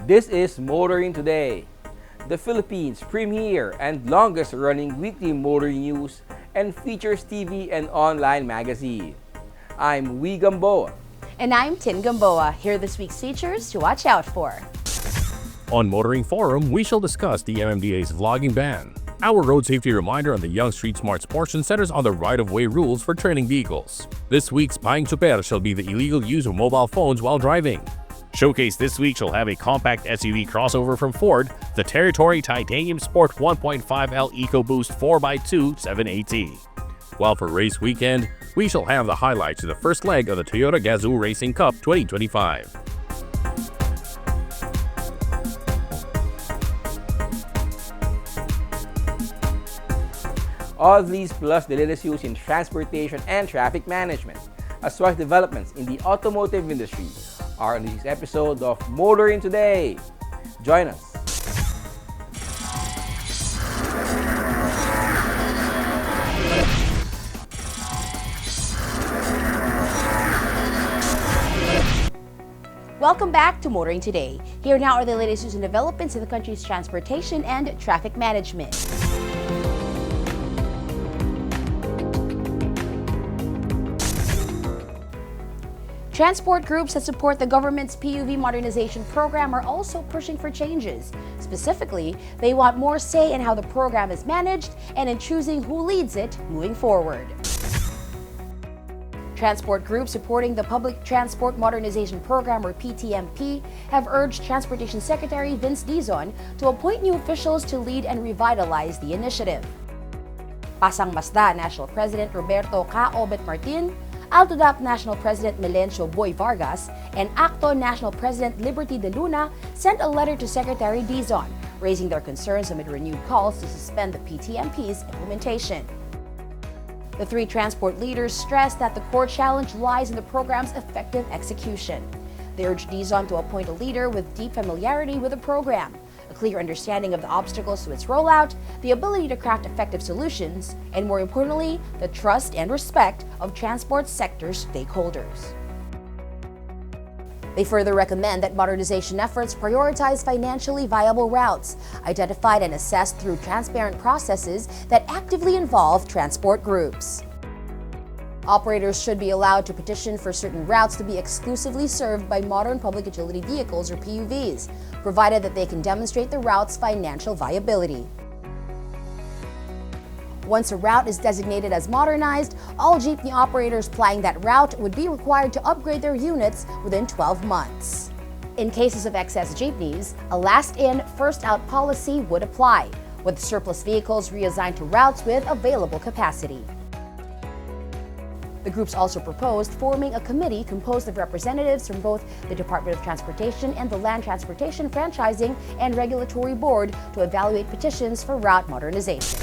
This is Motoring Today, the Philippines' premier and longest-running weekly motoring news and features TV and online magazine. I'm Wee Gamboa. And I'm Tin Gamboa. Here are this week's features to watch out for. On Motoring Forum, we shall discuss the MMDA's vlogging ban. Our road safety reminder on the Young Street Smarts portion centers on the right-of-way rules for training vehicles. This week's Paing Super shall be the illegal use of mobile phones while driving. Showcase this week shall have a compact SUV crossover from Ford, the Territory Titanium Sport 1.5L EcoBoost 4x2 7AT. While for race weekend, we shall have the highlights of the first leg of the Toyota Gazoo Racing Cup 2025. All these plus the latest news in transportation and traffic management, as well as developments in the automotive industry, are in this episode of Motoring Today. Join us. Welcome back to Motoring Today. Here now are the latest news and developments in the country's transportation and traffic management. Transport groups that support the government's PUV modernization program are also pushing for changes. Specifically, they want more say in how the program is managed and in choosing who leads it moving forward. Transport groups supporting the Public Transport Modernization Program, or PTMP, have urged Transportation Secretary Vince Dizon to appoint new officials to lead and revitalize the initiative. Pasang Masda National President Roberto K. Obet Martin, AltoDAP National President Melencio Boy Vargas, and ACTO National President Liberty De Luna sent a letter to Secretary Dizon, raising their concerns amid renewed calls to suspend the PTMP's implementation. The three transport leaders stressed that the core challenge lies in the program's effective execution. They urged Dizon to appoint a leader with deep familiarity with the program, a clear understanding of the obstacles to its rollout, the ability to craft effective solutions, and more importantly, the trust and respect of transport sector stakeholders. They further recommend that modernization efforts prioritize financially viable routes, identified and assessed through transparent processes that actively involve transport groups. Operators should be allowed to petition for certain routes to be exclusively served by modern public utility vehicles, or PUVs, provided that they can demonstrate the route's financial viability. Once a route is designated as modernized, all jeepney operators plying that route would be required to upgrade their units within 12 months. In cases of excess jeepneys, a last-in, first-out policy would apply, with surplus vehicles reassigned to routes with available capacity. The groups also proposed forming a committee composed of representatives from both the Department of Transportation and the Land Transportation Franchising and Regulatory Board to evaluate petitions for route modernization.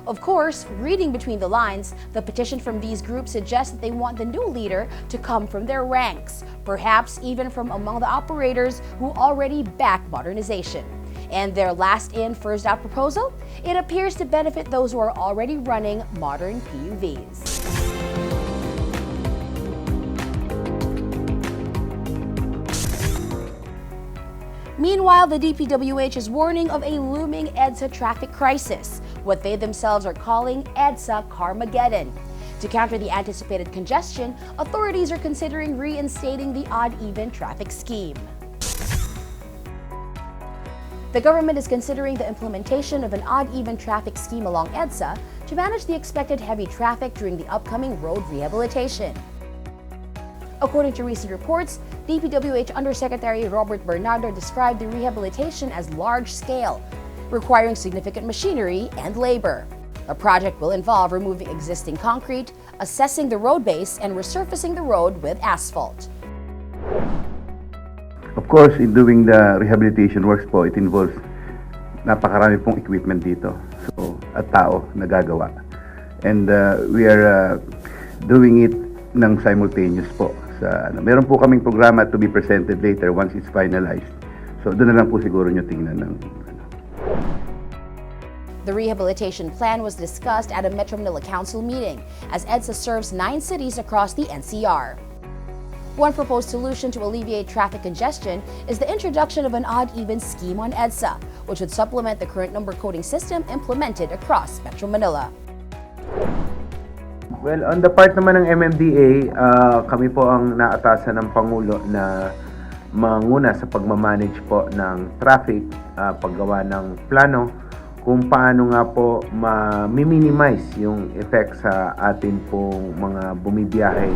Of course, reading between the lines, the petition from these groups suggests that they want the new leader to come from their ranks, perhaps even from among the operators who already back modernization. And their last-in, first-out proposal? It appears to benefit those who are already running modern PUVs. Meanwhile, the DPWH is warning of a looming EDSA traffic crisis, what they themselves are calling EDSA Carmageddon. To counter the anticipated congestion, authorities are considering reinstating the odd-even traffic scheme. The government is considering the implementation of an odd-even traffic scheme along EDSA to manage the expected heavy traffic during the upcoming road rehabilitation. According to recent reports, DPWH Undersecretary Robert Bernardo described the rehabilitation as large-scale, requiring significant machinery and labor. The project will involve removing existing concrete, assessing the road base, and resurfacing the road with asphalt. Of course, in doing the rehabilitation works po, it involves napakarami pong equipment dito. So, at tao na gagawa. And we are doing it ng simultaneous po. Meron po kaming programa to be presented later once it's finalized. So, doon na lang po siguro nyo tingnan ng. The rehabilitation plan was discussed at a Metro Manila Council meeting, as EDSA serves 9 cities across the NCR. One proposed solution to alleviate traffic congestion is the introduction of an odd-even scheme on EDSA, which would supplement the current number coding system implemented across Metro Manila. Well, on the part naman ng MMDA, kami po ang naatasan ng Pangulo na manguna sa pagmamanage po ng traffic, paggawa ng plano, kung paano nga po ma-minimize yung effect sa atin pong mga bumibiyahe.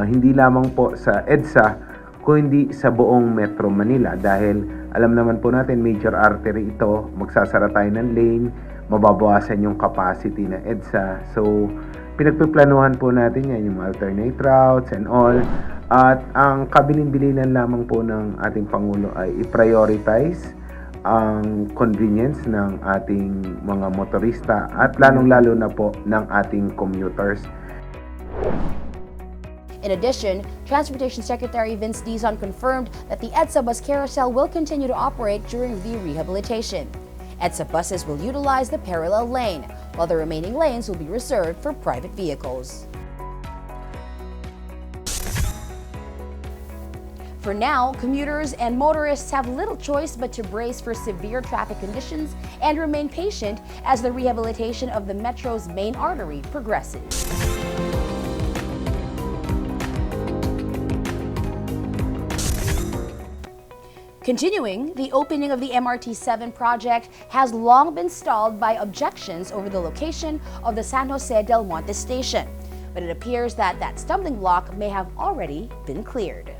Hindi lamang po sa EDSA, kundi sa buong Metro Manila. Dahil alam naman po natin, major artery ito, magsasara tayo ng lane, mababawasan yung capacity ng EDSA. So, pinagpiplanuhan po natin yan, yung alternate routes and all. At ang kabilin-bilinan lamang po ng ating Pangulo ay i-prioritize ang convenience ng ating mga motorista at lalong-lalo na po ng ating commuters. In addition, Transportation Secretary Vince Dizon confirmed that the EDSA bus carousel will continue to operate during the rehabilitation. EDSA buses will utilize the parallel lane, while the remaining lanes will be reserved for private vehicles. For now, commuters and motorists have little choice but to brace for severe traffic conditions and remain patient as the rehabilitation of the Metro's main artery progresses. Continuing, the opening of the MRT-7 project has long been stalled by objections over the location of the San Jose del Monte station, but it appears that that stumbling block may have already been cleared.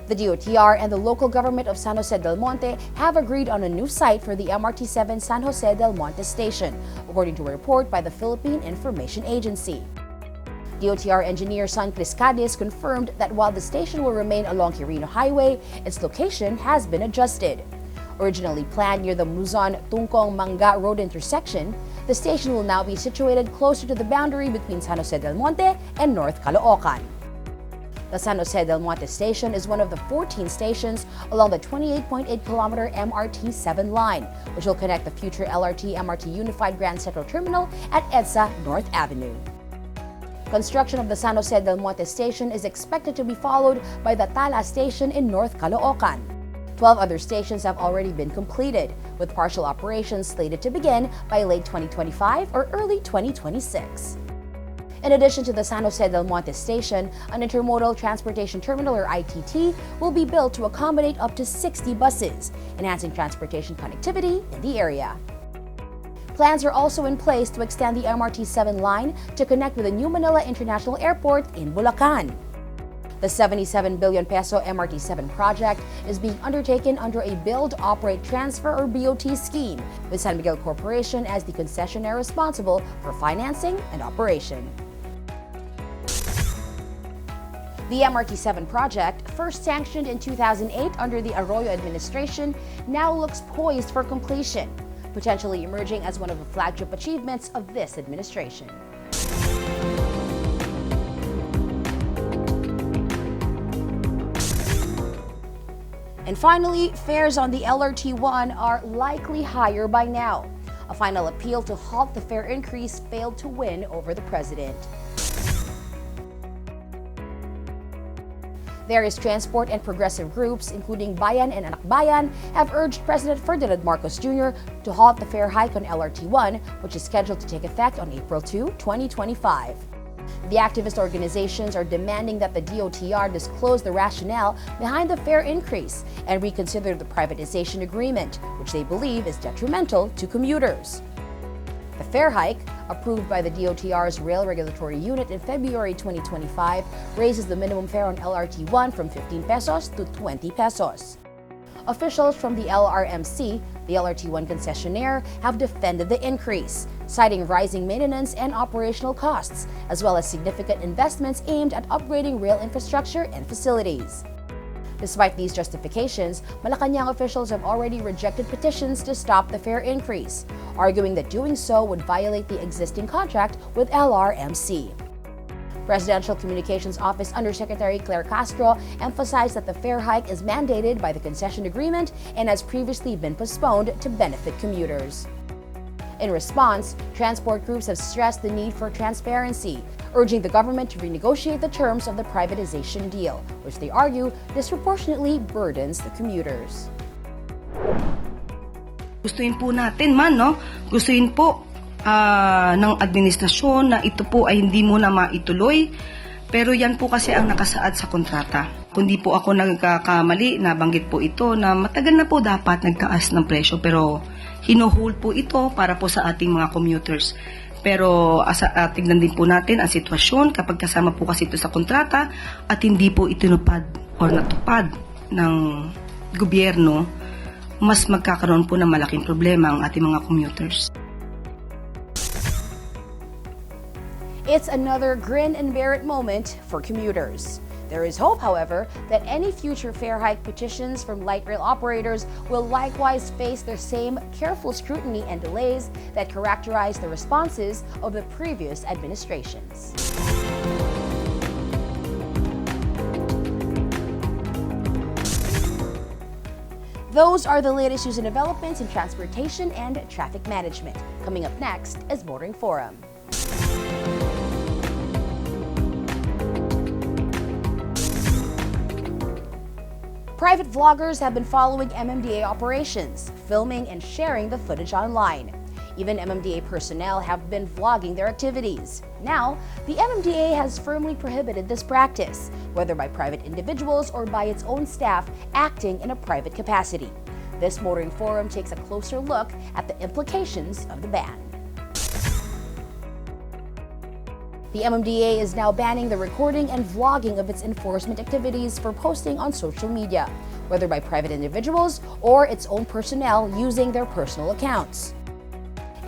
The DOTR and the local government of San Jose del Monte have agreed on a new site for the MRT-7 San Jose del Monte station, according to a report by the Philippine Information Agency. DOTR engineer San Criscadis confirmed that while the station will remain along Quirino Highway, its location has been adjusted. Originally planned near the Luzon-Tungkong-Manga Road intersection, the station will now be situated closer to the boundary between San Jose del Monte and North Caloocan. The San Jose del Monte station is one of the 14 stations along the 28.8-kilometer MRT-7 line, which will connect the future LRT-MRT Unified Grand Central Terminal at EDSA North Avenue. Construction of the San Jose del Monte station is expected to be followed by the Tala station in North Caloocan. 12 other stations have already been completed, with partial operations slated to begin by late 2025 or early 2026. In addition to the San Jose del Monte station, an intermodal transportation terminal or ITT will be built to accommodate up to 60 buses, enhancing transportation connectivity in the area. Plans are also in place to extend the MRT-7 line to connect with the New Manila International Airport in Bulacan. The 77 billion peso MRT-7 project is being undertaken under a Build, Operate, Transfer or BOT scheme, with San Miguel Corporation as the concessionaire responsible for financing and operation. The MRT-7 project, first sanctioned in 2008 under the Arroyo administration, now looks poised for completion, potentially emerging as one of the flagship achievements of this administration. And finally, fares on the LRT-1 are likely higher by now. A final appeal to halt the fare increase failed to win over the president. Various transport and progressive groups, including Bayan and Anak Bayan, have urged President Ferdinand Marcos Jr. to halt the fare hike on LRT-1, which is scheduled to take effect on April 2, 2025. The activist organizations are demanding that the DOTR disclose the rationale behind the fare increase and reconsider the privatization agreement, which they believe is detrimental to commuters. The fare hike, approved by the DOTR's Rail Regulatory Unit in February 2025, raises the minimum fare on LRT-1 from 15 pesos to 20 pesos. Officials from the LRMC, the LRT-1 concessionaire, have defended the increase, citing rising maintenance and operational costs, as well as significant investments aimed at upgrading rail infrastructure and facilities. Despite these justifications, Malacanang officials have already rejected petitions to stop the fare increase, arguing that doing so would violate the existing contract with LRMC. Presidential Communications Office Undersecretary Claire Castro emphasized that the fare hike is mandated by the concession agreement and has previously been postponed to benefit commuters. In response, transport groups have stressed the need for transparency, urging the government to renegotiate the terms of the privatization deal, which they argue disproportionately burdens the commuters. Gustuin po natin no? Gustuin po ng administrasyon na ito po ay hindi muna maituloy. Pero yan po kasi ang nakasaad sa kontrata. Kundi po ako nagkakamali, nabanggit po ito na matagal na po dapat nagtaas ng presyo. Pero hino-hold po ito para po sa ating mga commuters. Pero tignan din po natin ang sitwasyon kapag kasama po kasi ito sa kontrata at hindi po itinupad o natupad ng gobyerno, mas magkakaroon po ng malaking problema ang ating mga commuters. It's another grin and bear it moment for commuters. There is hope, however, that any future fare hike petitions from light rail operators will likewise face the same careful scrutiny and delays that characterized the responses of the previous administrations. Those are the latest news and developments in transportation and traffic management. Coming up next is Motoring Forum. Private vloggers have been following MMDA operations, filming and sharing the footage online. Even MMDA personnel have been vlogging their activities. Now, the MMDA has firmly prohibited this practice, whether by private individuals or by its own staff acting in a private capacity. This Motoring Forum takes a closer look at the implications of the ban. The MMDA is now banning the recording and vlogging of its enforcement activities for posting on social media, whether by private individuals or its own personnel using their personal accounts.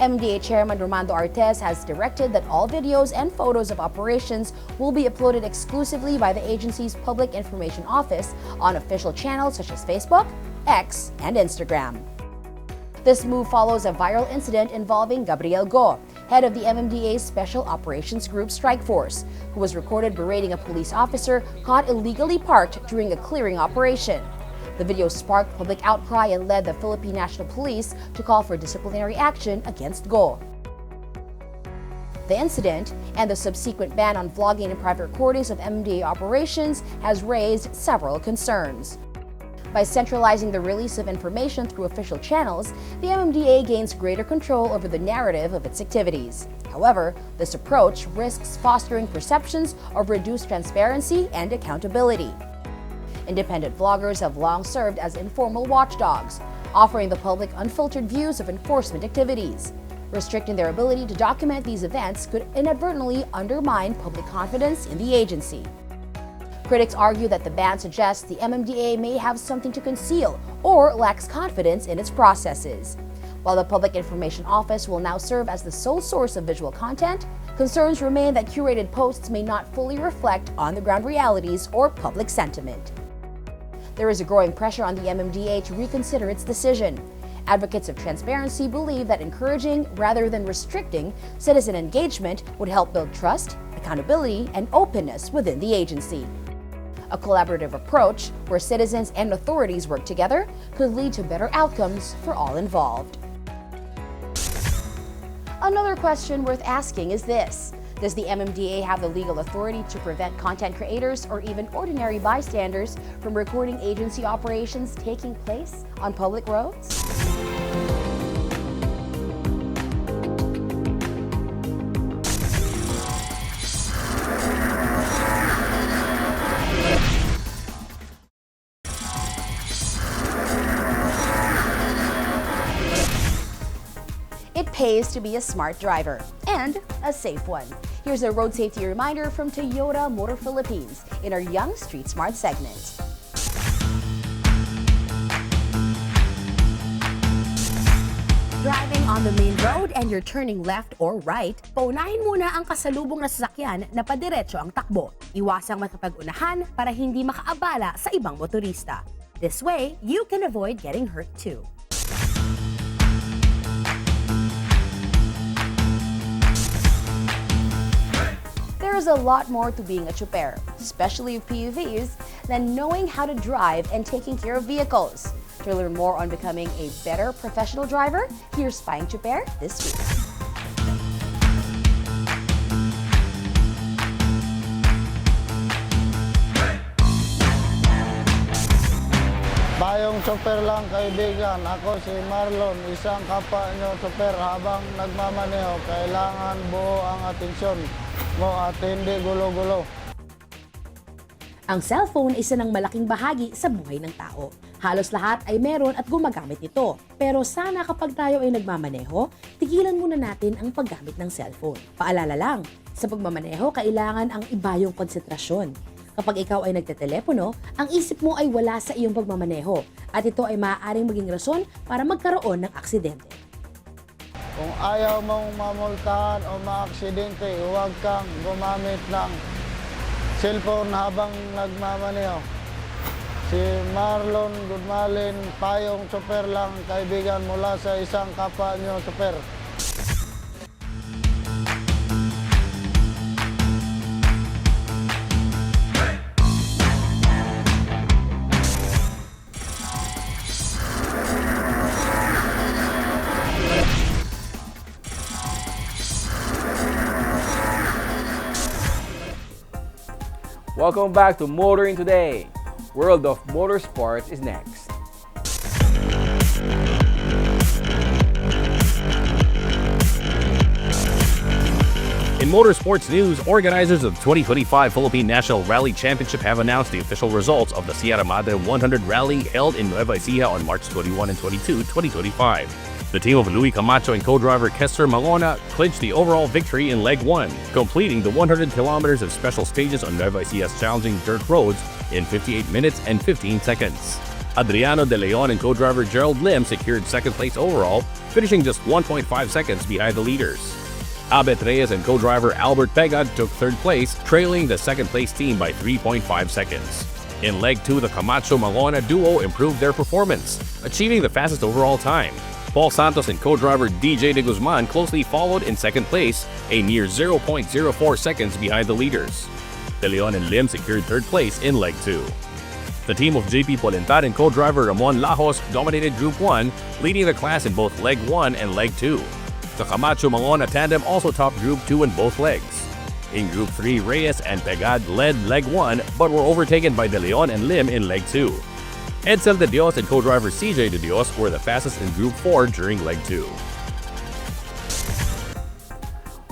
MMDA Chairman Romando Artes has directed that all videos and photos of operations will be uploaded exclusively by the agency's Public Information Office on official channels such as Facebook, X, and Instagram. This move follows a viral incident involving Gabriel Go, head of the MMDA's Special Operations Group Strike Force, who was recorded berating a police officer caught illegally parked during a clearing operation. The video sparked public outcry and led the Philippine National Police to call for disciplinary action against Go. The incident and the subsequent ban on vlogging and private recordings of MMDA operations has raised several concerns. By centralizing the release of information through official channels, the MMDA gains greater control over the narrative of its activities. However, this approach risks fostering perceptions of reduced transparency and accountability. Independent vloggers have long served as informal watchdogs, offering the public unfiltered views of enforcement activities. Restricting their ability to document these events could inadvertently undermine public confidence in the agency. Critics argue that the ban suggests the MMDA may have something to conceal or lacks confidence in its processes. While the Public Information Office will now serve as the sole source of visual content, concerns remain that curated posts may not fully reflect on-the-ground realities or public sentiment. There is a growing pressure on the MMDA to reconsider its decision. Advocates of transparency believe that encouraging rather than restricting citizen engagement would help build trust, accountability, and openness within the agency. A collaborative approach where citizens and authorities work together could lead to better outcomes for all involved. Another question worth asking is this: does the MMDA have the legal authority to prevent content creators or even ordinary bystanders from recording agency operations taking place on public roads? It pays to be a smart driver and a safe one. Here's a road safety reminder from Toyota Motor Philippines in our Young Street Smart segment. Driving on the main road and you're turning left or right, paunahin muna ang kasalubong na sasakyan na padiretso ang takbo. Iwasang makipag-unahan para hindi makaabala sa ibang motorista. This way, you can avoid getting hurt too. There's a lot more to being a chuper, especially of PUVs, than knowing how to drive and taking care of vehicles. To learn more on becoming a better professional driver, here's Spying Chuper this week. chopper lang kaibigan. Ako si Marlon, isang kapwa nyo chopper. Habang nagmamaneho, kailangan buo ang atensyon mo at hindi gulo-gulo. Ang cellphone ay isa ng malaking bahagi sa buhay ng tao. Halos lahat ay meron at gumagamit ito. Pero sana kapag tayo ay nagmamaneho, tigilan muna natin ang paggamit ng cellphone. Paalala lang, sa pagmamaneho kailangan ang iba yung konsentrasyon. Kapag ikaw ay nagtetelepono, ang isip mo ay wala sa iyong pagmamaneho at ito ay maaaring maging rason para magkaroon ng aksidente. Kung ayaw mong mamultahan o maaksidente, huwag kang gumamit ng cellphone habang nagmamaneho. Si Marlon Goodmalin, payong chopper lang kaibigan mula sa isang kapwa nyo chopper. Welcome back to Motoring Today. World of Motorsports is next. In motorsports news, organizers of the 2025 Philippine National Rally Championship have announced the official results of the Sierra Madre 100 Rally held in Nueva Ecija on March 21 and 22, 2025. The team of Luis Camacho and co-driver Kester Malona clinched the overall victory in Leg 1, completing the 100 kilometers of special stages on Nueva Ecia's challenging dirt roads in 58 minutes and 15 seconds. Adriano De Leon and co-driver Gerald Lim secured second place overall, finishing just 1.5 seconds behind the leaders. Abet Reyes and co-driver Albert Pegad took third place, trailing the second place team by 3.5 seconds. In Leg 2, the Camacho-Malona duo improved their performance, achieving the fastest overall time. Paul Santos and co-driver DJ De Guzman closely followed in second place, a near 0.04 seconds behind the leaders. De Leon and Lim secured third place in Leg 2. The team of JP Polentar and co-driver Ramon Lajos dominated Group 1, leading the class in both Leg 1 and Leg 2. The Camacho-Malona tandem also topped Group 2 in both legs. In Group 3, Reyes and Pegad led Leg 1 but were overtaken by De Leon and Lim in Leg 2. Edsel De Dios and co-driver CJ De Dios were the fastest in Group 4 during Leg 2.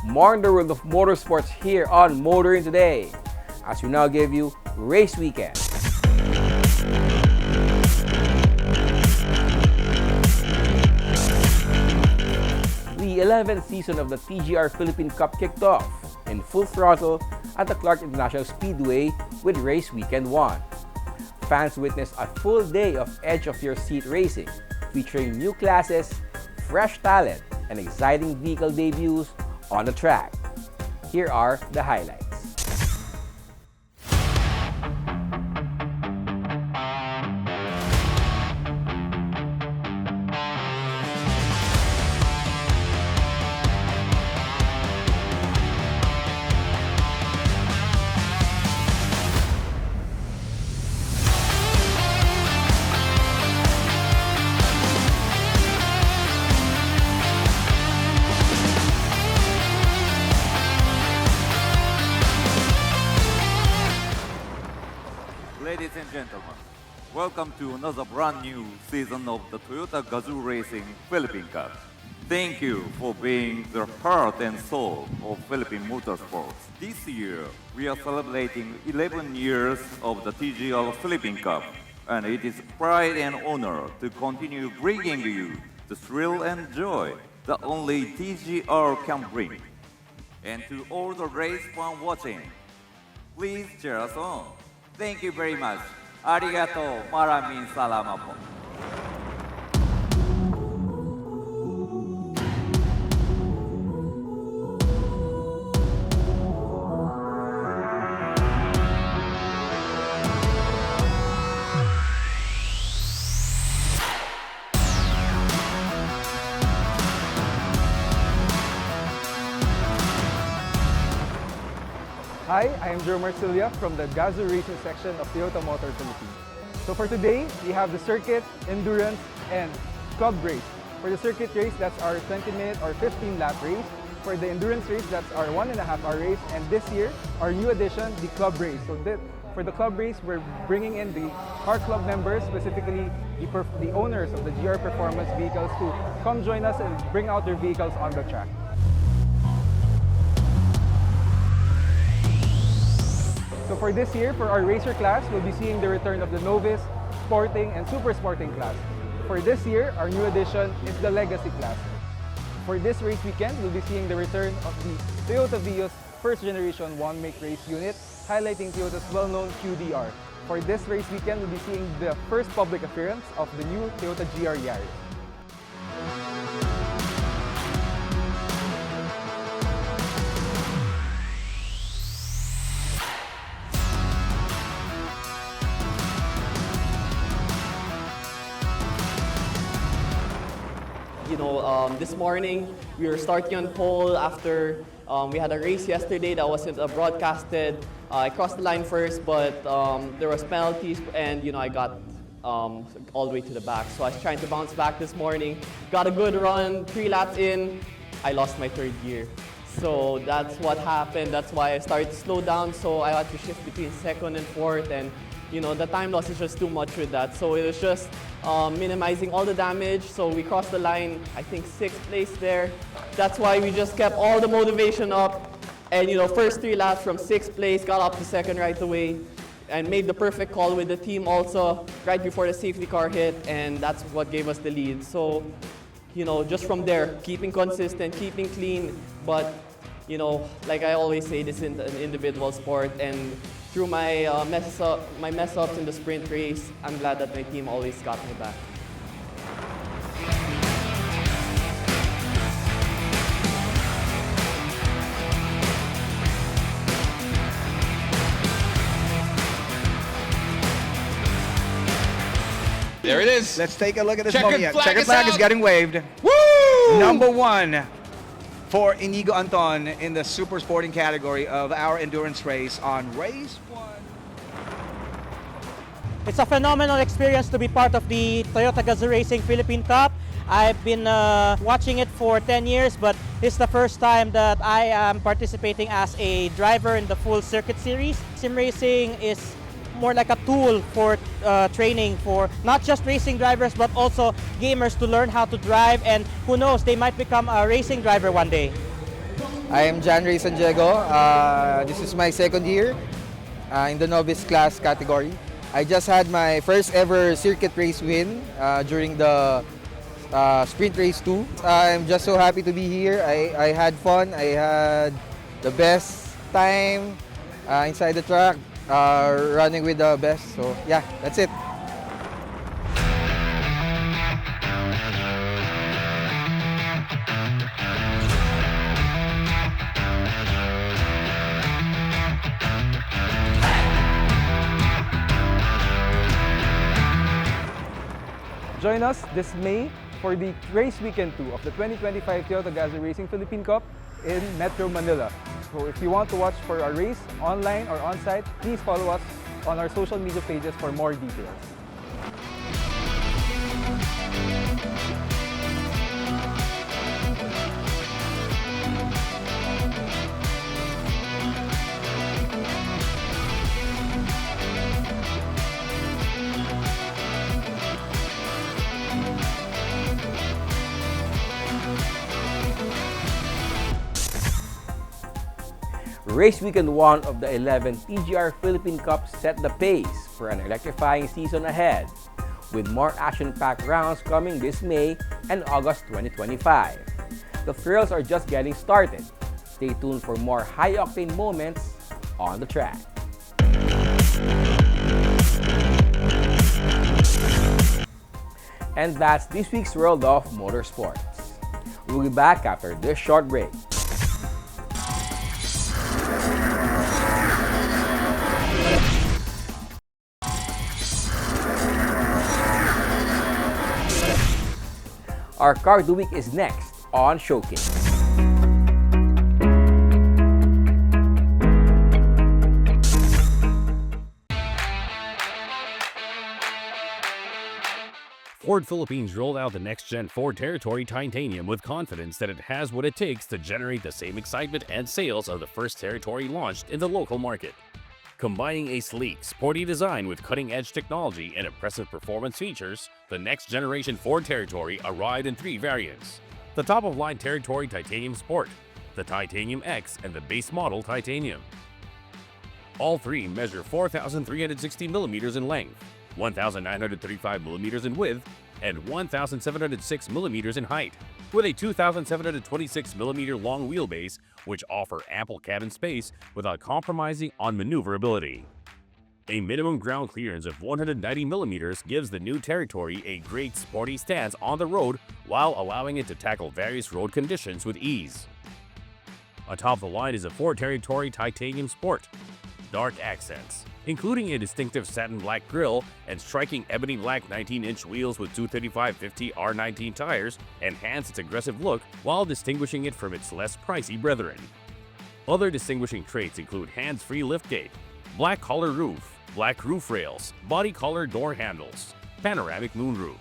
More on the world of motorsports here on Motoring Today, as we now give you Race Weekend. The 11th season of the TGR Philippine Cup kicked off in full throttle at the Clark International Speedway with Race Weekend 1. Fans witnessed a full day of edge-of-your-seat racing, featuring new classes, fresh talent, and exciting vehicle debuts on the track. Here are the highlights. Ladies and gentlemen, welcome to another brand new season of the Toyota Gazoo Racing Philippine Cup. Thank you for being the heart and soul of Philippine motorsports. This year, we are celebrating 11 years of the TGR Philippine Cup, and it is pride and honor to continue bringing you the thrill and joy that only TGR can bring. And to all the race fans watching, please cheer us on. Thank you very much. Arigato, maraming salamat po. Hi, I am Joe Marcilia from the Gazoo Racing section of Toyota Motor Philippines. So for today, we have the circuit, endurance, and club race. For the circuit race, that's our 20-minute or 15-lap race. For the endurance race, that's our 1.5-hour race. And this year, our new addition, the club race. So for the club race, we're bringing in the car club members, specifically the owners of the GR Performance vehicles to come join us and bring out their vehicles on the track. So for this year, for our racer class, we'll be seeing the return of the Novice, Sporting, and Super Sporting class. For this year, our new addition is the Legacy class. For this race weekend, we'll be seeing the return of the Toyota Vios first generation one-make race unit, highlighting Toyota's well-known QDR. For this race weekend, we'll be seeing the first public appearance of the new Toyota GR Yaris. This morning we were starting on pole after we had a race yesterday that wasn't broadcasted. I crossed the line first, but there was penalties, and I got all the way to the back. So I was trying to bounce back this morning. Got a good run, 3 laps in. I lost my third gear. So that's what happened. That's why I started to slow down. So I had to shift between second and fourth, and the time loss is just too much with that. So it was just minimizing all the damage. So we crossed the line, I think 6th place there. That's why we just kept all the motivation up. And first 3 laps from 6th place, got up to second right away, and made the perfect call with the team also right before the safety car hit, and that's what gave us the lead. So, just from there, keeping consistent, keeping clean, but, like I always say, this is an individual sport, and through my mess ups in the sprint race, I'm glad that my team always got my back. There it is. Let's take a look at this Checkered moment. flag Checkered is flag is out. getting waved. Woo! Number 1 for Inigo Anton in the super sporting category of our endurance race on race 1. It's a phenomenal experience to be part of the Toyota Gazoo Racing Philippine Cup. I've been watching it for 10 years, but this is the first time that I am participating as a driver in the full circuit series. Sim racing is more like a tool for training for not just racing drivers but also gamers to learn how to drive, and who knows, they might become a racing driver one day. I am John Ray San Diego. This is my second year in the novice class category. I just had my first ever circuit race win during the sprint race 2. I'm just so happy to be here. I had fun. I had the best time inside the track. Running with the best. So yeah, that's it. Join us this May for the race weekend 2 of the 2025 Toyota Gazoo Racing Philippine Cup in Metro Manila. So if you want to watch for our race online or on-site, please follow us on our social media pages for more details. Race weekend 1 of the 11th TGR Philippine Cup set the pace for an electrifying season ahead, with more action-packed rounds coming this May and August 2025. The thrills are just getting started. Stay tuned for more high-octane moments on the track. And that's this week's World of Motorsports. We'll be back after this short break. Our Car of the Week is next on Showcase. Ford Philippines rolled out the next-gen Ford Territory Titanium with confidence that it has what it takes to generate the same excitement and sales of the first Territory launched in the local market. Combining a sleek, sporty design with cutting-edge technology and impressive performance features, the next-generation Ford Territory arrived in 3 variants. The top-of-line Territory Titanium Sport, the Titanium X, and the base model Titanium. All 3 measure 4,360 millimeters in length, 1,935 millimeters in width, and 1,706 millimeters in height, with a 2,726 millimeter long wheelbase, which offer ample cabin space without compromising on maneuverability. A minimum ground clearance of 190 millimeters gives the new Territory a great sporty stance on the road while allowing it to tackle various road conditions with ease. Atop the line is a Ford Territory Titanium Sport. Dark accents, including a distinctive satin black grille and striking ebony black 19-inch wheels with 235/50 R19 tires, enhance its aggressive look while distinguishing it from its less pricey brethren. Other distinguishing traits include hands-free liftgate, black color roof, black roof rails, body color door handles, panoramic moonroof.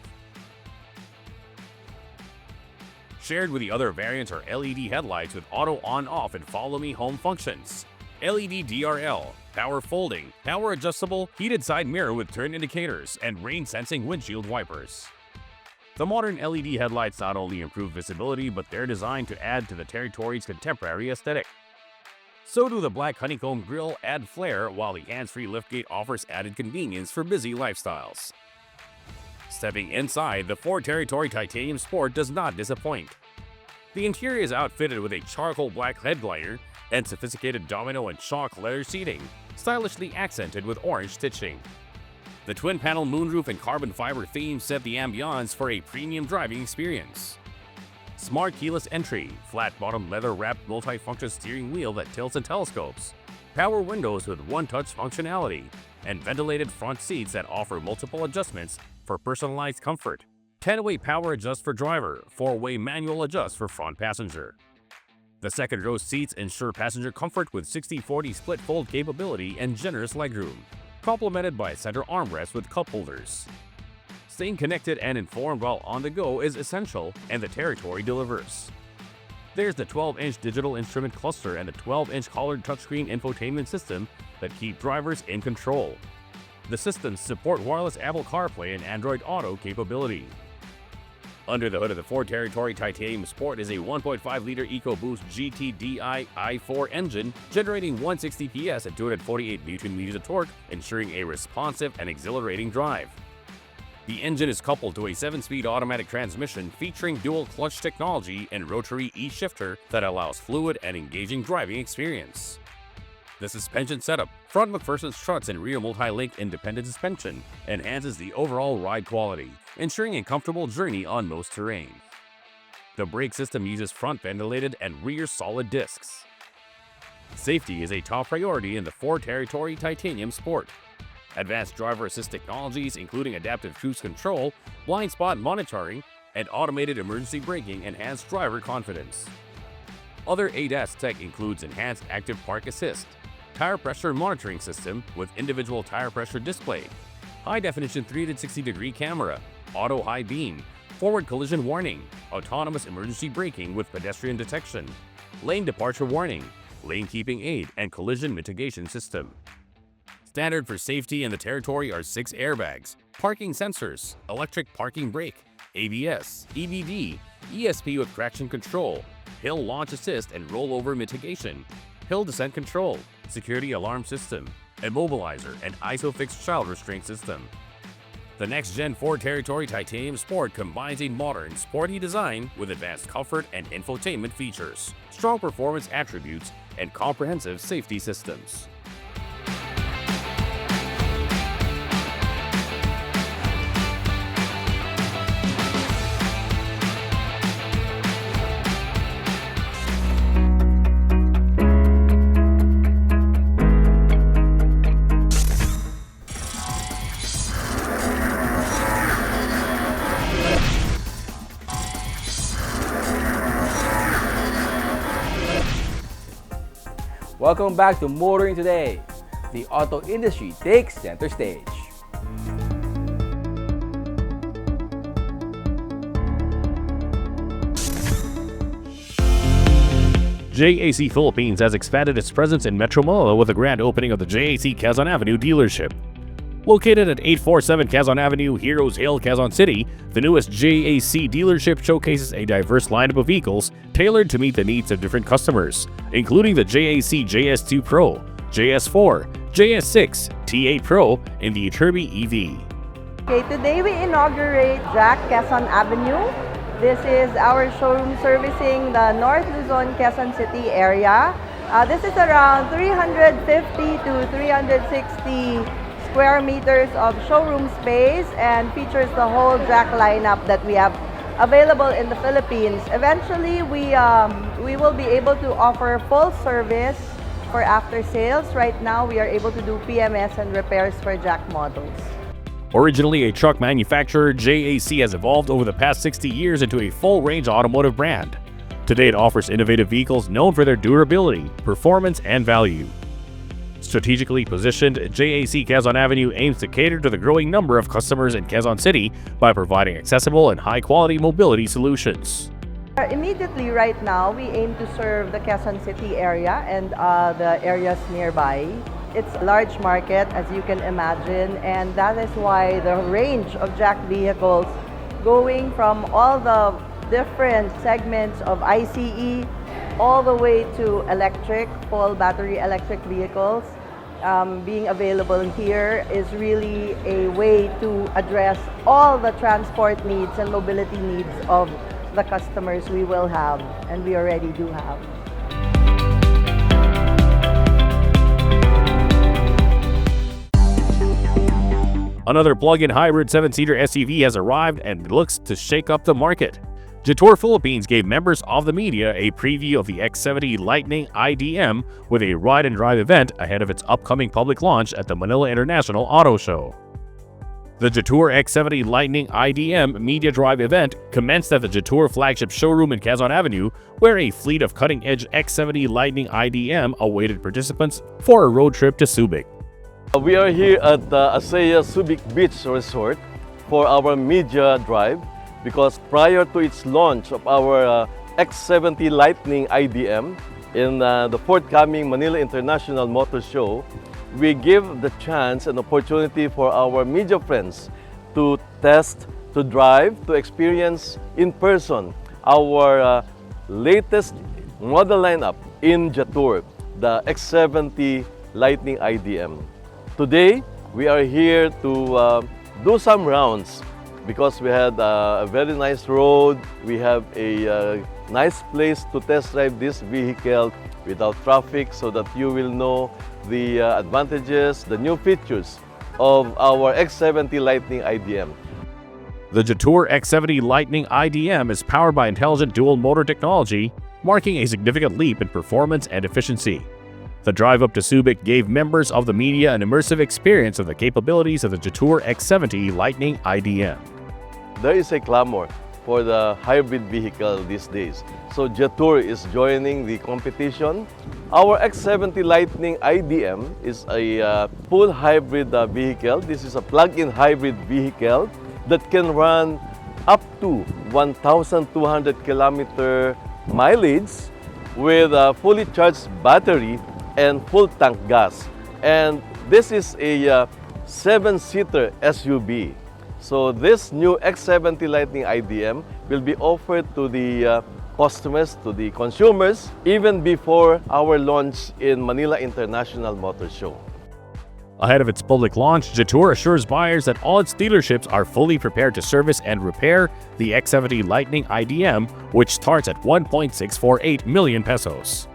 Shared with the other variants are LED headlights with auto on-off and follow-me home functions, LED DRL, power folding, power adjustable, heated side mirror with turn indicators, and rain-sensing windshield wipers. The modern LED headlights not only improve visibility, but they're designed to add to the Territory's contemporary aesthetic. So do the black honeycomb grille add flair, while the hands-free liftgate offers added convenience for busy lifestyles. Stepping inside, the Ford Territory Titanium Sport does not disappoint. The interior is outfitted with a charcoal black headliner and sophisticated domino and chalk leather seating, stylishly accented with orange stitching. The twin-panel moonroof and carbon fiber theme set the ambiance for a premium driving experience. Smart keyless entry, flat-bottom leather-wrapped multi-function steering wheel that tilts and telescopes, power windows with one-touch functionality, and ventilated front seats that offer multiple adjustments for personalized comfort. 10-way power adjust for driver, 4-way manual adjust for front passenger. The second row seats ensure passenger comfort with 60/40 split fold capability and generous legroom, complemented by a center armrest with cup holders. Staying connected and informed while on the go is essential, and the Territory delivers. There's the 12-inch digital instrument cluster and the 12-inch colored touchscreen infotainment system that keep drivers in control. The systems support wireless Apple CarPlay and Android Auto capability. Under the hood of the Ford Territory Titanium Sport is a 1.5-liter EcoBoost GT-DI i4 engine, generating 160 PS and 248 Nm of torque, ensuring a responsive and exhilarating drive. The engine is coupled to a 7-speed automatic transmission featuring dual clutch technology and rotary E-shifter that allows fluid and engaging driving experience. The suspension setup, front McPherson struts and rear multi-link independent suspension, enhances the overall ride quality, ensuring a comfortable journey on most terrain. The brake system uses front ventilated and rear solid discs. Safety is a top priority in the Ford Territory Titanium Sport. Advanced driver assist technologies, including adaptive cruise control, blind spot monitoring, and automated emergency braking, enhance driver confidence. Other ADAS tech includes enhanced active park assist, tire pressure monitoring system with individual tire pressure display, high-definition 360-degree camera, auto high beam, forward collision warning, autonomous emergency braking with pedestrian detection, lane departure warning, lane keeping aid, and collision mitigation system. Standard for safety in the Territory are 6 airbags, parking sensors, electric parking brake, ABS, EBD, ESP with traction control, hill launch assist and rollover mitigation, hill descent control, security alarm system, immobilizer, and ISOFIX child restraint system. The next-gen Ford Territory Titanium Sport combines a modern, sporty design with advanced comfort and infotainment features, strong performance attributes, and comprehensive safety systems. Welcome back to Motoring Today. The auto industry takes center stage. JAC Philippines has expanded its presence in Metro Manila with the grand opening of the JAC Quezon Avenue dealership. Located at 847 Quezon Avenue, Heroes Hill, Quezon City, the newest JAC dealership showcases a diverse lineup of vehicles tailored to meet the needs of different customers, including the JAC JS2 Pro, JS4, JS6, T8 Pro, and the Turbi EV. Okay, today we inaugurate JAC Quezon Avenue. This is our showroom servicing the North Luzon, Quezon City area. This is around 350 to 360 square meters of showroom space and features the whole JAC lineup that we have available in the Philippines. Eventually, we will be able to offer full service for after sales. Right now, we are able to do PMS and repairs for JAC models. Originally a truck manufacturer, JAC has evolved over the past 60 years into a full-range automotive brand. Today, it offers innovative vehicles known for their durability, performance, and value. Strategically positioned, JAC Quezon Avenue aims to cater to the growing number of customers in Quezon City by providing accessible and high-quality mobility solutions. Immediately right now, we aim to serve the Quezon City area and the areas nearby. It's a large market, as you can imagine, and that is why the range of JAC vehicles going from all the different segments of ICE all the way to electric, full battery electric vehicles being available here is really a way to address all the transport needs and mobility needs of the customers we will have, and we already do have. Another plug-in hybrid 7-seater SUV has arrived and looks to shake up the market. Jetour Philippines gave members of the media a preview of the X70 Lightning IDM with a ride and drive event ahead of its upcoming public launch at the Manila International Auto Show. The Jetour X70 Lightning IDM Media Drive event commenced at the Jetour flagship showroom in Quezon Avenue, where a fleet of cutting-edge X70 Lightning IDM awaited participants for a road trip to Subic. We are here at the Asaya Subic Beach Resort for our media drive because prior to its launch of our X70 Lightning IDM in the forthcoming Manila International Motor Show, we give the chance and opportunity for our media friends to test, to drive, to experience in person our latest model lineup in Jetour, the X70 Lightning IDM. Today, we are here to do some rounds because we had a very nice road. We have a nice place to test drive this vehicle without traffic so that you will know the advantages, the new features of our X70 Lightning IDM. The Jetour X70 Lightning IDM is powered by intelligent dual motor technology, marking a significant leap in performance and efficiency. The drive up to Subic gave members of the media an immersive experience of the capabilities of the Jetour X70 Lightning IDM. There is a clamor for the hybrid vehicle these days. So Jetour is joining the competition. Our X70 Lightning IDM is a full hybrid vehicle. This is a plug-in hybrid vehicle that can run up to 1,200 kilometer mileage with a fully charged battery and full tank gas. And this is a 7-seater SUV. So this new X70 Lightning IDM will be offered to the customers, to the consumers, even before our launch in Manila International Motor Show. Ahead of its public launch, Jetour assures buyers that all its dealerships are fully prepared to service and repair the X70 Lightning IDM, which starts at 1.648 million pesos.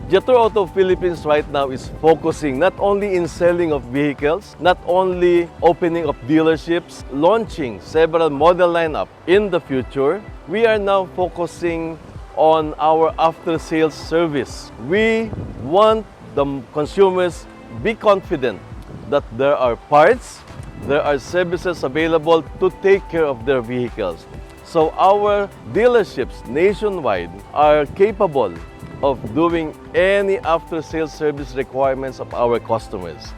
Jetour Auto Philippines right now is focusing not only in selling of vehicles, not only opening of dealerships, launching several model lineup in the future. We are now focusing on our after-sales service. We want the consumers be confident that there are parts, there are services available to take care of their vehicles. So our dealerships nationwide are capable of doing any after-sales service requirements of our customers,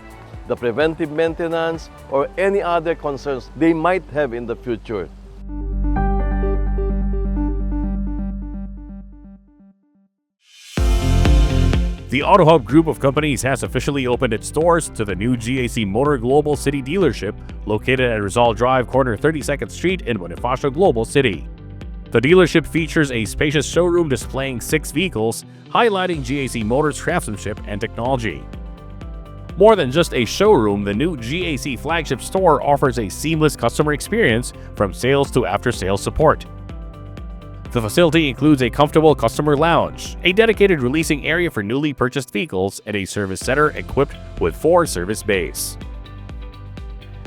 the preventive maintenance or any other concerns they might have in the future. The AutoHub group of companies has officially opened its doors to the new GAC Motor Global City dealership located at Rizal Drive, corner 32nd Street in Bonifacio Global City. The dealership features a spacious showroom displaying 6 vehicles, highlighting GAC Motors' craftsmanship and technology. More than just a showroom, the new GAC flagship store offers a seamless customer experience from sales to after-sales support. The facility includes a comfortable customer lounge, a dedicated releasing area for newly purchased vehicles, and a service center equipped with 4 service bays.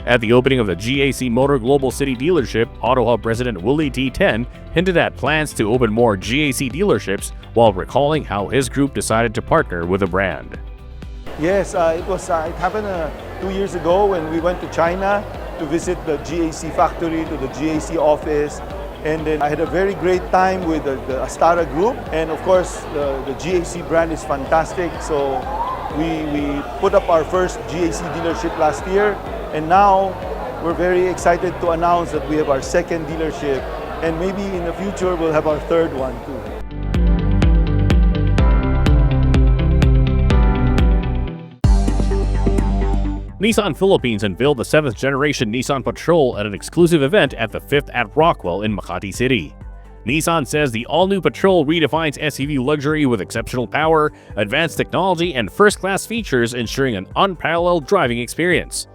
At the opening of the GAC Motor Global City dealership, AutoHub President Willie T. Ten hinted at plans to open more GAC dealerships while recalling how his group decided to partner with the brand. Yes, it happened 2 years ago when we went to China to visit the GAC factory, to the GAC office. And then I had a very great time with the Astara group. And of course, the GAC brand is fantastic. So we put up our first GAC dealership last year. And now we're very excited to announce that we have our second dealership. And maybe in the future, we'll have our third one too. Nissan Philippines unveiled the 7th generation Nissan Patrol at an exclusive event at the 5th at Rockwell in Makati City. Nissan says the all-new Patrol redefines SUV luxury with exceptional power, advanced technology, and first-class features, ensuring an unparalleled driving experience.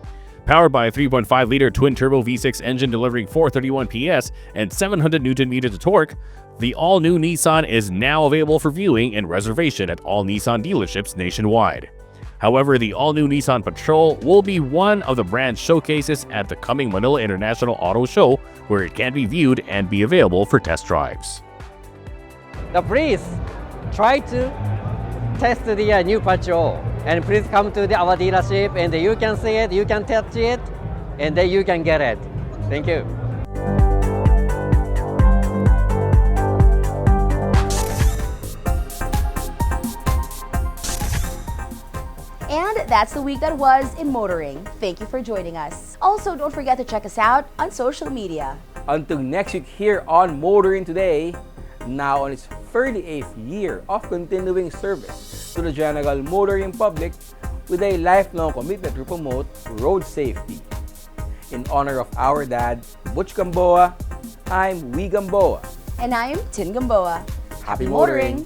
Powered by a 3.5-liter twin-turbo V6 engine delivering 431 PS and 700 Nm of torque, the all-new Nissan is now available for viewing and reservation at all Nissan dealerships nationwide. However, the all-new Nissan Patrol will be one of the brand's showcases at the coming Manila International Auto Show, where it can be viewed and be available for test drives. Please try to test the new Patrol, and please come to our dealership, and you can see it, you can touch it, and then you can get it. Thank you. And that's the week that was in motoring. Thank you for joining us. Also, don't forget to check us out on social media. Until next week here on Motoring Today, now on its 38th year of continuing service to the general motoring public with a lifelong commitment to promote road safety. In honor of our dad, Butch Gamboa, I'm Wee Gamboa. And I'm Tin Gamboa. Happy motoring!